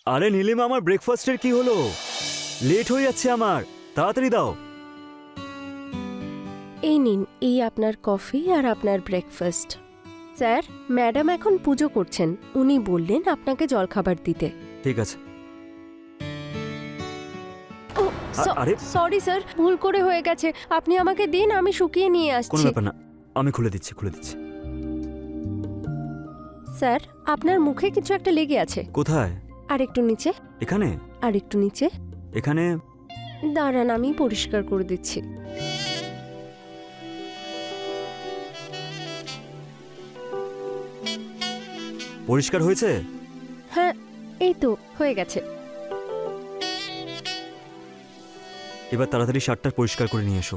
আরে নীলিমা, আমার ব্রেকফাস্টের কি হলো? লেট হয়ে যাচ্ছে আমার, তাড়াতাড়ি দাও। এই নিন, এই আপনার কফি আর আপনার ব্রেকফাস্ট। স্যার, ম্যাডাম এখন পুজো করছেন, উনি বললেন আপনাকে জলখাবার দিতে। ঠিক আছে। ও আরে সরি স্যার, ভুল করে হয়ে গেছে, আপনি আমাকে দিন, আমি শুকিয়ে নিয়ে কোনো আসছি। ব্যাপার না, আমি খুলে দিচ্ছি। স্যার, আপনার মুখে কিছু একটা লেগে আছে। কোথায়? আর একটু নিচে, এখানে? আর একটু নিচে। এখানে? দাঁড়ান, আমি পরিষ্কার করে দিচ্ছি। পরিষ্কার হয়েছে? হ্যাঁ, এই তো হয়ে গেছে। এবার তাড়াতাড়ি শার্টটা পরিষ্কার করে নিয়ে এসো।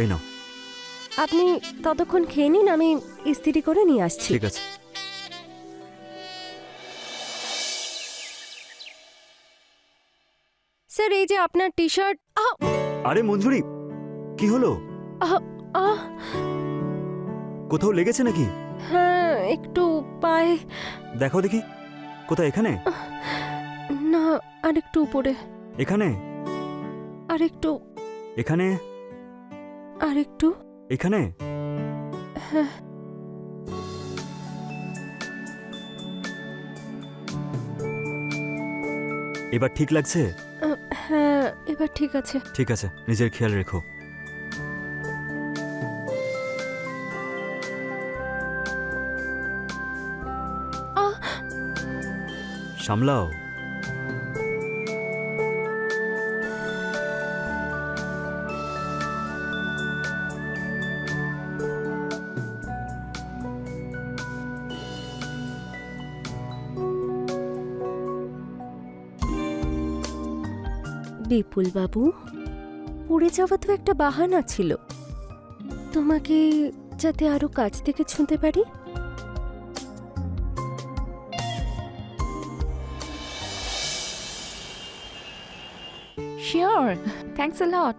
এই নাও। আপনি ততক্ষণ খেয়ে নিন, আমি ইস্ত্রি করে নিয়ে আসছি। ঠিক আছে। স্যার, এই যে আপনার টি শার্ট। আরে মঞ্জুরি, কি হলো? কোথাও লেগেছে নাকি? হ্যাঁ, একটু পায়ে। দেখাও দেখি। কোথায়? এখানে? না, আর একটু উপরে। এখানে? আর একটু। এখানে? আর একটু। এখানে? হ্যাঁ। এবার ঠিক লাগছে? হ্যাঁ, এবার ঠিক আছে। ঠিক আছে, নিজের খেয়াল রেখো। সামলাও। বিপুল বাবু, পড়ে যাওয়া তো একটা বাহানা ছিল, তোমাকে যাতে আরো কাছ থেকে ছুঁতে পারি। Sure. Thanks a lot.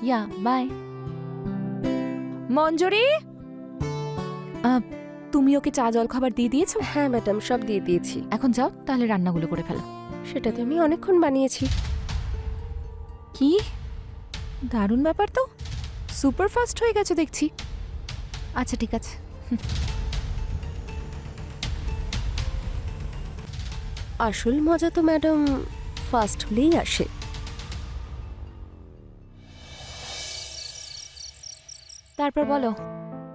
Yeah, bye. মঞ্জুরি, তুমি ওকে চা জল খাবার দিয়ে দিয়েছো? হ্যাঁ ম্যাডাম, সব দিয়ে দিয়েছি। এখন যাও তাহলে রান্নাগুলো করে ফেলো। সেটা তো আমি অনেকক্ষণ বানিয়েছি। কি দারুণ ব্যাপার তো, সুপার ফাস্ট হয়ে গেছে দেখছি। আচ্ছা ঠিক আছে। আসল মজা তো ম্যাডাম ফার্স্ট হলেই আসে। তারপর বলো,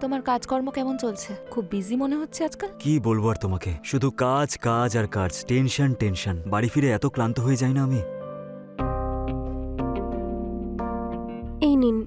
তোমার কাজকর্ম কেমন চলছে? খুব বিজি মনে হচ্ছে আজকাল। কি বলবো আর তোমাকে, শুধু কাজ কাজ আর কাজ, টেনশন টেনশন। বাড়ি ফিরে এত ক্লান্ত হয়ে যাই না আমি। এই নিন।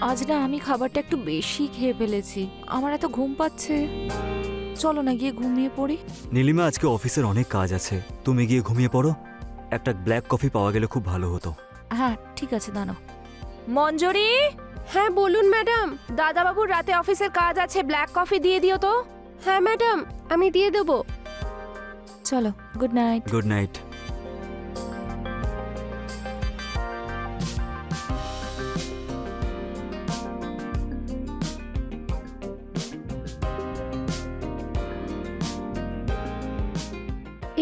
আজ না আমি খাবারটা একটু বেশি খেয়ে ফেলেছি, আমার এত ঘুম পাচ্ছে। চলো না গিয়ে ঘুমিয়ে পড়ি। নীলিমা, আজকে অফিসের অনেক কাজ আছে, তুমি গিয়ে ঘুমিয়ে পড়ো। একটা ব্ল্যাক কফি পাওয়া গেলে খুব ভালো হতো। হ্যাঁ ঠিক আছে, দাঁড়াও। মঞ্জুরি, হ্যাঁ বলুন ম্যাডাম। দাদাবাবুর রাতে অফিসের কাজ আছে, ব্ল্যাক কফি দিয়ে দিও তো। হ্যাঁ ম্যাডাম, আমি দিয়ে দেবো। চলো, গুড নাইট। Good night.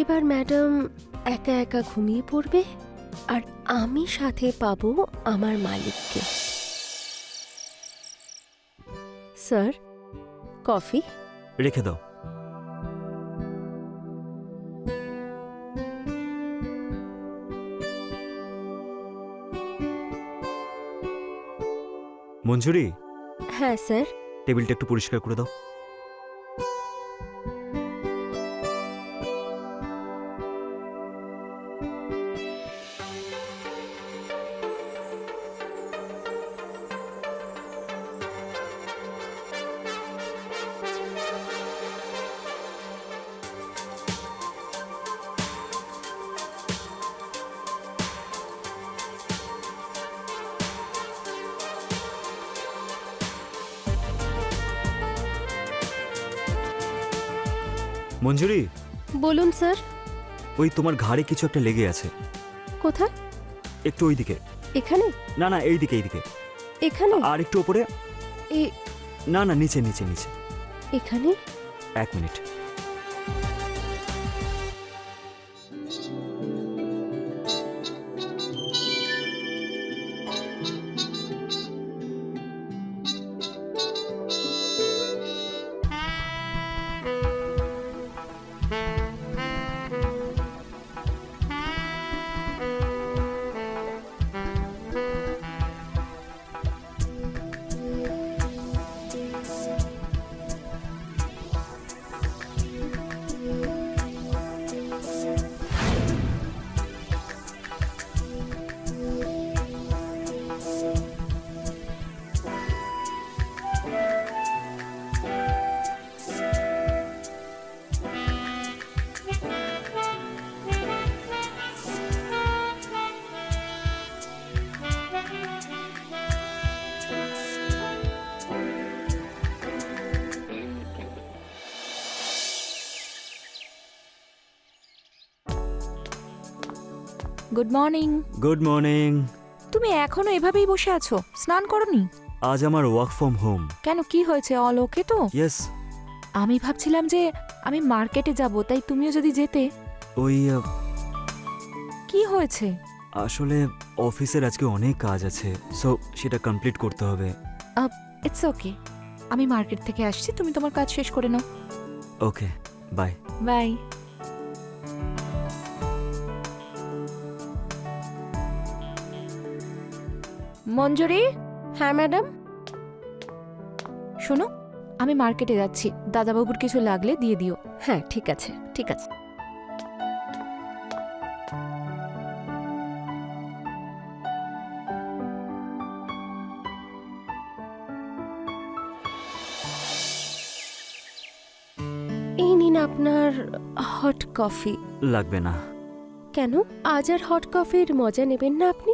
এবার ম্যাডাম একা একা ঘুমিয়ে পড়বে, আর আমি সাথে পাবো আমার মালিককে। Sir, coffee. রেখে দাও। মঞ্জুরি, হ্যাঁ স্যার। টেবিলটা একটু পরিষ্কার করে দাও। মঞ্জুরি, বলুন স্যার। ওই তোমার ঘাড়ে কিছু একটা লেগে আছে। কোথায়? একটু ওইদিকে। এখানে? না না, এইদিকে এইদিকে। এখানে? আর একটু ওপরে। এ- না না, নিচে নিচে নিচে। এখানে? 1 minute. Good morning. Good morning. তুমি এখনো এভাবেই বসে আছো, স্নান করনি? আজ আমার ওয়ার্ক ফ্রম হোম। কেন, কি হয়েছে? অল ওকে তো? ইয়েস। আমি ভাবছিলাম যে আমি মার্কেটে যাব, তাই তুমিও যদি যেতে। ওই কি হয়েছে? আসলে অফিসের আজকে অনেক কাজ আছে, সো সেটা কমপ্লিট করতে হবে। ইটস ওকে, আমি মার্কেট থেকে আসছি, তুমি তোমার কাজ শেষ করে নাও। ওকে, বাই। বাই। মঞ্জুরি, হ্যাঁ ম্যাডাম। শোনো, আমি মার্কেটে যাচ্ছি, দাদাবাবুর কিছু লাগলে দিয়ে দিও। হ্যাঁ ঠিক আছে, ঠিক আছে। এই নিন আপনার হট কফি। লাগবে না। কেন, আজ আর হট কফির মজা নেবেন না আপনি?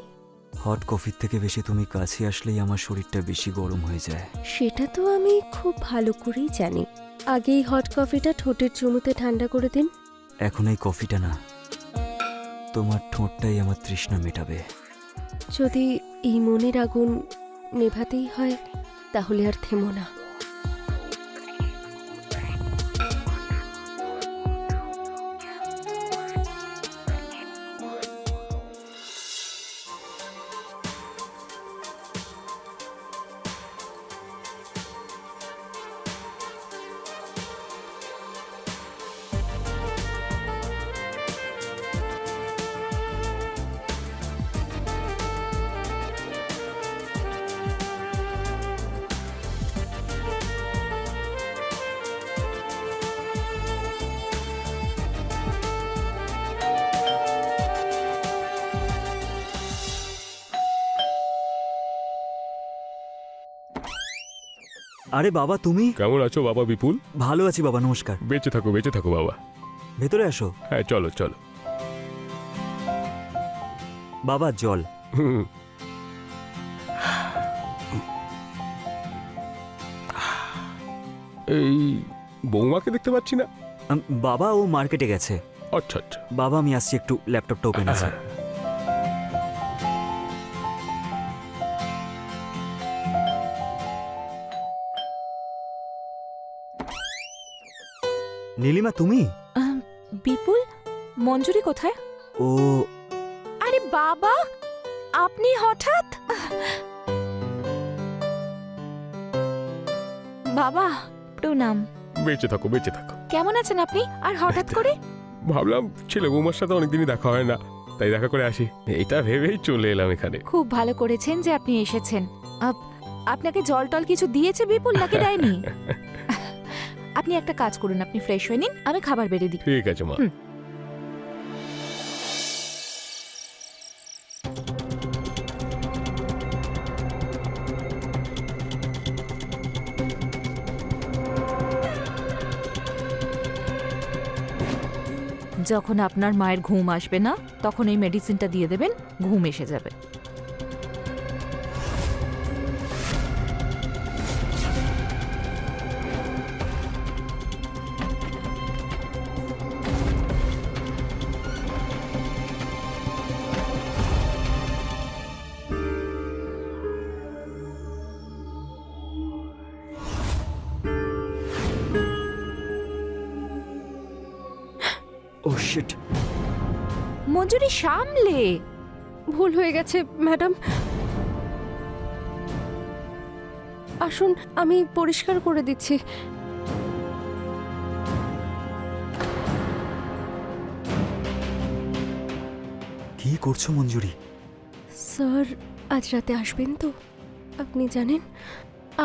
হট কফির থেকে বেশি তুমি কাছে আসলেই আমার শরীরটা বেশি গরম হয়ে যায়। সেটা তো আমি খুব ভালো করেই জানি। আগে এই হট কফিটা ঠোঁটের চুমুতে ঠান্ডা করে দিন। এখন এই কফিটা না, তোমার ঠোঁটটাই আমার তৃষ্ণা মেটাবে। যদি এই মনের আগুন নেভাতেই হয় তাহলে আর থেমো না। আরে বাবা, তুমি? কেমন আছো বাবা বিপুল? ভালো আছি বাবা, নমস্কার। বেঁচে থাকো বাবা। ভেতরে আসো। হ্যাঁ চলো চলো। বাবা, জল। হুম। এই বৌমাকে দেখতে পাচ্ছি না। বাবা, ও মার্কেটে গেছে। আচ্ছা আচ্ছা। বাবা, আমি আসছি, একটু ল্যাপটপটা ওপেন আছে। নীলিমা, তুমি? বিপুল, মঞ্জুরি কোথায়? ও আরে বাবা, আপনি হঠাৎ? বাবা প্রণাম। বেঁচে থাকো। কেমন আছেন আপনি? আর হঠাৎ করে? ভাবলাম ছেলে বৌমার সাথে অনেকদিনই দেখা হয় না, তাই দেখা করে আসি, এটা ভেবেই চলে এলাম এখানে। খুব ভালো করেছেন যে আপনি এসেছেন। আপনাকে জল টল কিছু দিয়েছে বিপুল নাকি দেয়নি? আপনি একটা কাজ করুন, আপনি ফ্রেশ হয়ে নিন, আমি খাবার বেড়ে দিই। ঠিক আছে মা। যখন আপনার মায়ের ঘুম আসবে না, তখন এই মেডিসিনটা দিয়ে দেবেন, ঘুম এসে যাবে। ও শিট। মঞ্জুরি সামলে। ভুল হয়ে গেছে ম্যাডাম। আসুন আমি পরিষ্কার করে দিচ্ছি। কি করছো মঞ্জুরি? স্যার আজ রাতে আসবেন তো? আপনি জানেন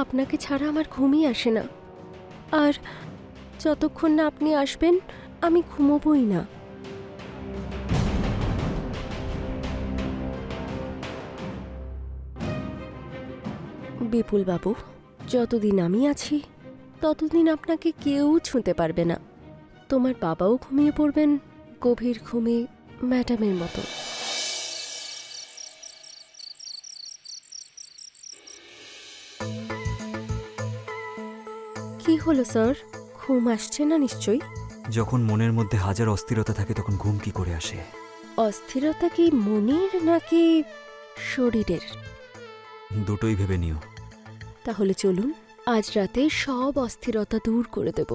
আপনাকে ছাড়া আমার ঘুমই আসে না, আর যতক্ষণ না আপনি আসবেন আমি ঘুমোবই না। বিপুল বাবু, যতদিন আমি আছি ততদিন আপনাকে কেউ ছুঁতে পারবে না। তোমার বাবাও ঘুমিয়ে পড়বেন গভীর ঘুমে ম্যাডামের মতো। কি হলো স্যার, ঘুম আসছে না নিশ্চয়ই? যখন মনের মধ্যে হাজার অস্থিরতা থাকে তখন ঘুম কি করে আসে? অস্থিরতা কি মনের নাকি শরীরের? দুটোই ভেবে নিও। তাহলে চলুন আজ রাতে সব অস্থিরতা দূর করে দেব।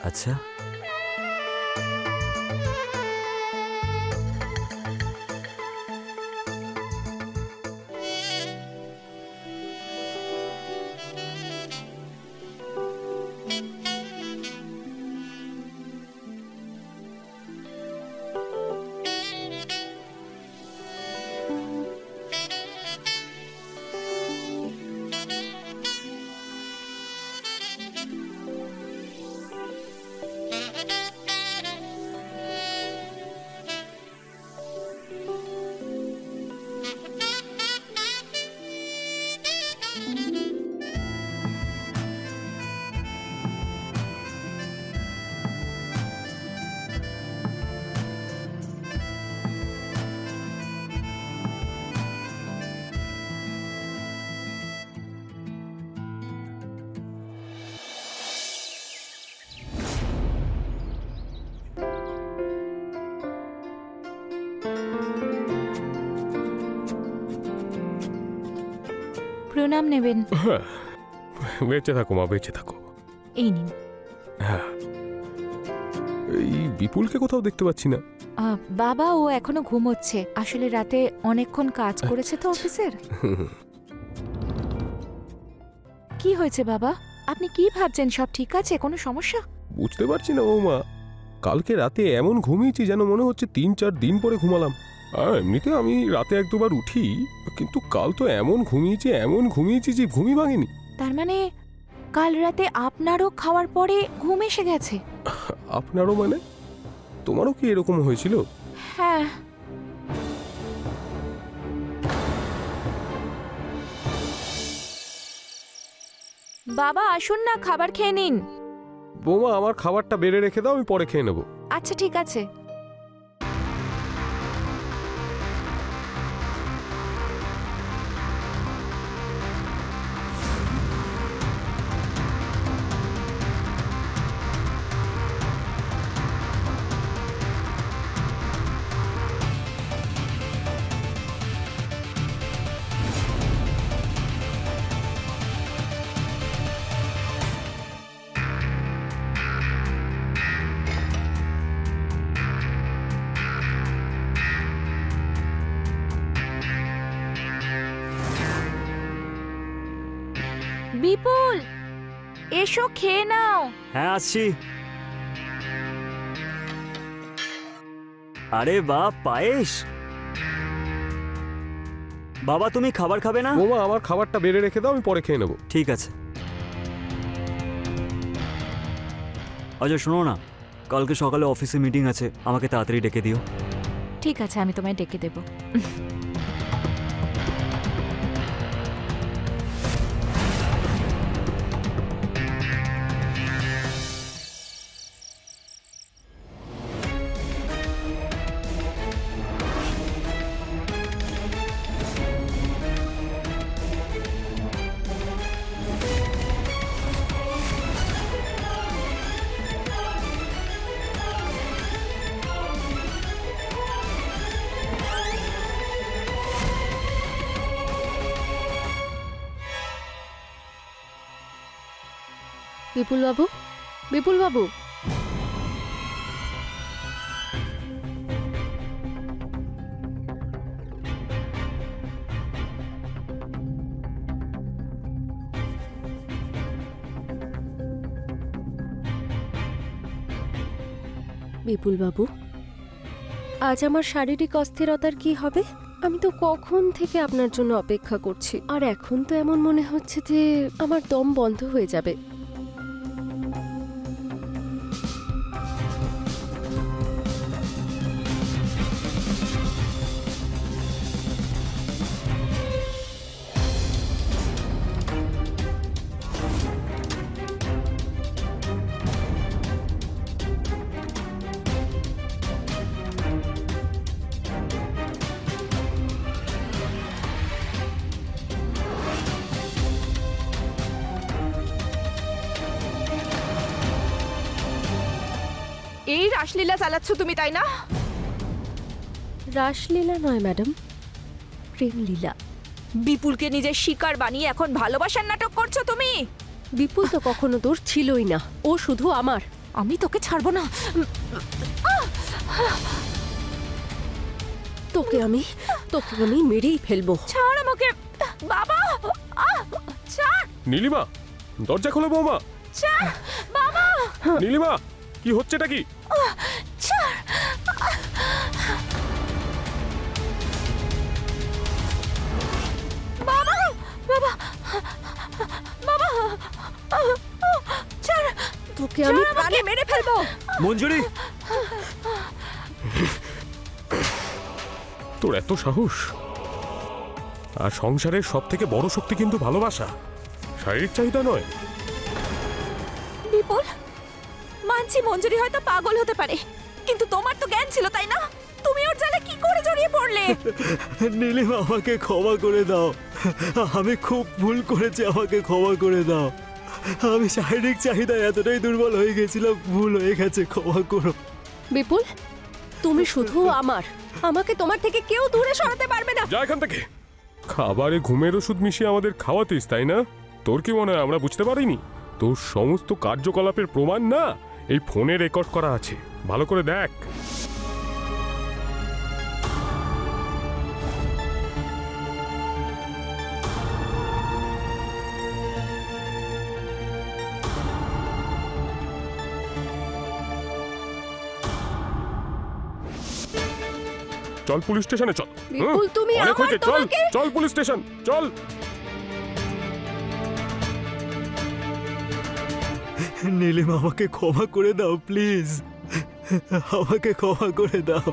আচ্ছা, প্রণাম নেবেন। হ্যাঁ, বেঁচে থাকো মা, বেঁচে থাকো। এই নিন। হ্যাঁ, এই বিপুলকে কোথাও দেখতে পাচ্ছি না। বাবা ও এখনো ঘুমোচ্ছে, আসলে রাতে অনেকক্ষণ কাজ করেছে তো অফিসের। কি হয়েছে বাবা, আপনি কি ভাবছেন? সব ঠিক আছে? কোনো সমস্যা? বুঝতে পারছি না বৌমা, কালকে রাতে এমন ঘুমিয়েছি যেন মনে হচ্ছে 3-4 দিন পরে ঘুমালাম। আর এমনিতে আমি রাতে 1-2 বার উঠি, কিন্তু কাল তো এমন ঘুমিয়েছি যে ঘুমই ভাঙেনি। তার মানে কাল রাতে আপনারও খাওয়ার পরে ঘুম এসে গেছে? আপনারও মানে? তোমারও কি এরকম হয়েছিল? হ্যাঁ। বাবা আসুন না, খাবার খেয়ে নিন। বৌমা, আমার খাবারটা বেড়ে রেখে দাও, আমি পরে খেয়ে নেবো। আচ্ছা ঠিক আছে। বিপুল এসো, খেয়ে নাও। হ্যাঁ আসছি। আরে বাহ, পায়েস! বাবা তুমি খাবার খাবে না? বৌমা, আমার খাবারটা বেড়ে রেখে দাও, আমি পরে খেয়ে নেবো। ঠিক আছে। আচ্ছা শোনো না, কালকে সকালে অফিসে মিটিং আছে, আমাকে তাড়াতাড়ি ডেকে দিও। ঠিক আছে, আমি তোমায় ডেকে দেব। বিপুল বাবু, বিপুল বাবু। বিপুল বাবু, আজ আমার শারীরিক অস্থিরতার কি হবে? আমি তো কখন থেকে আপনার জন্য অপেক্ষা করছি, আর এখন তো এমন মনে হচ্ছে যে আমার দম বন্ধ হয়ে যাবে। এই রাসলীলা চালাচ্ছ তুমি, তাই না? রাসলীলা নয় ম্যাডাম, প্রেমলীলা। বিপুলকে নিজের শিকার বানিয়ে এখন ভালোবাসার নাটক করছো তুমি। বিপুল তো কখনো তোর ছিলই না, ও শুধু আমার। আমি তোকে ছাড়বো না। তোকে আমি মেরেই ফেলবো। ছাড় আমাকে বাবা। ছাড়, নীলিমা, দরজা খোলো বৌমা। ছাড় বাবা। নীলিমা, কি হচ্ছেটা কি? ছাড়। বাবা, বাবা, বাবা, ছাড়। তোকে আমি প্রাণে মেরে ফেলবো। মঞ্জুরি, তোর এত সাহস! আর সংসারের সব থেকে বড় শক্তি কিন্তু ভালোবাসা, শারীরিক চাহিদা নয়। বিপুল, মানছি মঞ্জুরি হয়তো পাগল হতে পারে, কিন্তু তোমার তো জ্ঞান ছিল, তাই না? তুমি ওর জালে কি করে জড়িয়ে পড়লে? নীলিমা আমাকে ক্ষমা করে দাও, আমি খুব ভুল করেছি, আমাকে ক্ষমা করে দাও। আমি শারীরিক চাহিদায় এতটাই দুর্বল হয়ে গেছিলাম, ভুল হয়ে গেছে, ক্ষমা করো। বিপুল, তুমি শুধু আমার, আমাকে তোমার থেকে কেউ দূরে সরাতে পারবে না। যা এখান থেকে। খাবারে ঘুমের ওষুধ মিশিয়ে আমাদের খাওয়াতিস, তাই না? তোর কি মনে হয় আমরা বুঝতে পারিনি? তোর সমস্ত কার্যকলাপের প্রমাণ না এই ফোনে রেকর্ড করা আছে, ভালো করে দেখ। চল পুলিশ স্টেশনে চল। বিপুল, তুমি অনেক আমার, হয়েছে, চল তোমাকে- চল পুলিশ স্টেশন চল। নীলিমা আমাকে ক্ষমা করে দাও প্লিজ, আমাকে ক্ষমা করে দাও।